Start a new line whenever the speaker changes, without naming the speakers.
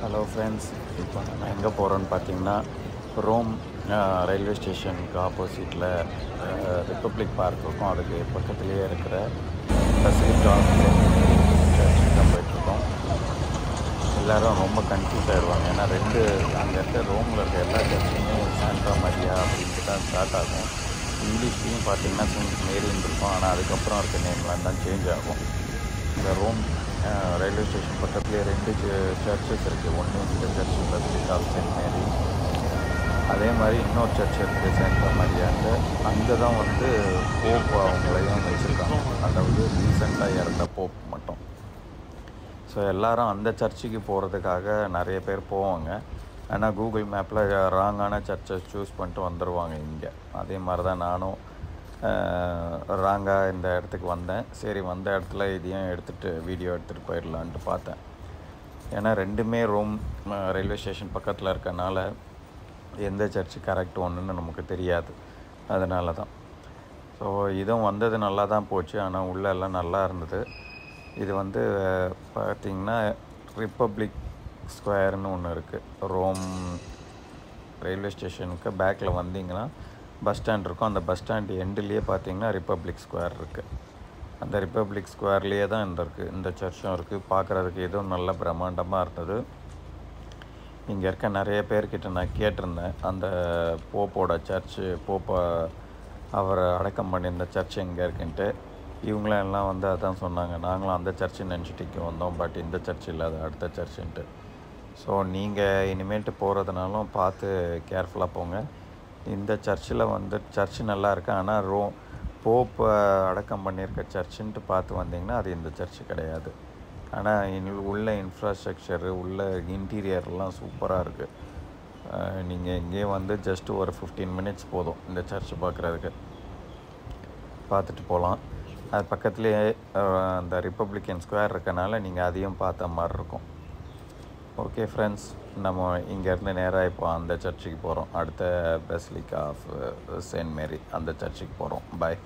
Hello friends, இப்போ நான் எங்கே போகிறோன்னு பார்த்தீங்கன்னா ரோம் ரயில்வே ஸ்டேஷனுக்கு ஆப்போசிட்டில் ரிப்பப்ளிக் பார்க் இருக்கும். அதுக்கு பக்கத்துலேயே இருக்கிற பசிலிக்கா சர்ச்சுக்கு தான் போயிட்டுருக்கோம். எல்லோரும் ரொம்ப கன்ஃபியூஸ் ஆகிடுவாங்க. ஏன்னா அங்கே இருக்க ரோமில் இருக்க எல்லா சர்ச்சுமே சாண்டா மரியா அப்படின்ட்டு தான் ஸ்டார்ட் ஆகும். இங்கிலீஷ்லேயும் பார்த்தீங்கன்னா செயின்ட் மேரின்னு இருக்கும். ஆனால் அதுக்கப்புறம் இருக்க நேம்லாம் தான் சேஞ்ச் ஆகும். இந்த ரோம் ரயில்வே ஸ்டேஷன் பக்கத்துலேயே 2 சர்ச்சஸ் இருக்குது. ஒன்று இந்த சர்ச்சு பசிலிக்கா ஆஃப் செயின்ட் மேரி, அதே மாதிரி இன்னொரு சர்ச் இருக்குது சாண்டா மரியான்ட்டு. அங்கே தான் போப் அவங்களையும் வச்சுருக்காங்க, அதாவது ரீசெண்டாக இறந்த போப் மட்டும். ஸோ எல்லோரும் அந்த சர்ச்சுக்கு போகிறதுக்காக நிறைய பேர் போவாங்க. ஆனால் கூகுள் மேப்பில் ராங்கான சர்ச்சை சூஸ் பண்ணிட்டு வந்துடுவாங்க இங்கே. அதே மாதிரி தான் நானும் ராங்காக இந்த இடத்துக்கு வந்தேன். சரி, வந்த இடத்துல இதையும் வீடியோ எடுத்துகிட்டு போயிடலான்ட்டு பார்த்தேன். ஏன்னா ரெண்டுமே ரோம் ரயில்வே ஸ்டேஷன் பக்கத்தில் இருக்கனால எந்த சர்ச்சு கரெக்ட் ஒன்றுன்னு நமக்கு தெரியாது. அதனால தான். ஸோ இதுவும் வந்தது நல்லா தான் போச்சு. ஆனால் உள்ளெல்லாம் நல்லா இருந்தது. இது பார்த்திங்கன்னா ரிப்பப்ளிக் ஸ்கொயர்னு ஒன்று இருக்குது. ரோம் ரயில்வே ஸ்டேஷனுக்கு பேக்கில் வந்தீங்கன்னா பஸ் ஸ்டாண்ட் இருக்கும். அந்த பஸ் ஸ்டாண்ட் எண்டுலேயே பார்த்திங்கன்னா ரிப்பப்ளிக் ஸ்கொயர் இருக்குது. அந்த ரிப்பப்ளிக் ஸ்கொயர்லேயே தான் இந்த சர்ச்சும் இருக்குது. பார்க்குறதுக்கு எதுவும் நல்ல பிரம்மாண்டமாக இருந்தது. இங்கே இருக்க நிறைய பேர்கிட்ட நான் கேட்டிருந்தேன், அந்த போப்போட சர்ச்சு, போப்பை அவரை அடக்கம் பண்ணியிருந்த சர்ச் எங்கே இருக்குன்ட்டு. இவங்களாம் எல்லாம் அதான் சொன்னாங்க, நாங்களும் அந்த சர்ச்சுன்னு நினச்சிட்டு இங்கே வந்தோம், பட் இந்த சர்ச் இல்லை, அது அடுத்த சர்ச்சுன்ட்டு. ஸோ நீங்கள் இனிமேல்ட்டு போகிறதுனாலும் பார்த்து கேர்ஃபுல்லாக போங்க. இந்த சர்ச்சில் சர்ச்சு நல்லா இருக்கு. ஆனால் போப் அடக்கம் பண்ணியிருக்க சர்ச்சுன்ட்டு பார்த்து வந்தீங்கன்னா அது இந்த சர்ச்சு கிடையாது. ஆனால் உள்ள இன்ஃப்ராஸ்ட்ரக்சரு, உள்ள இன்டீரியர்லாம் சூப்பராக இருக்குது. நீங்கள் இங்கே ஜஸ்ட்டு ஒரு 15 மினிட்ஸ் போதும் இந்த சர்ச்சு பார்க்குறதுக்கு. பார்த்துட்டு போகலாம். அது பக்கத்துலேயே அந்த ரிப்பப்ளிக்கன் ஸ்கொயர் இருக்கனால நீங்கள் அதையும் பார்த்த மாதிரி இருக்கும். ஓகே ஃப்ரெண்ட்ஸ், நம்ம இங்கேருந்து நேராக இப்போ அந்த சர்ச்சுக்கு போகிறோம். அடுத்த பசிலிக்கா ஆஃப் செயின்ட் மேரி அந்த சர்ச்சுக்கு போகிறோம். பாய்.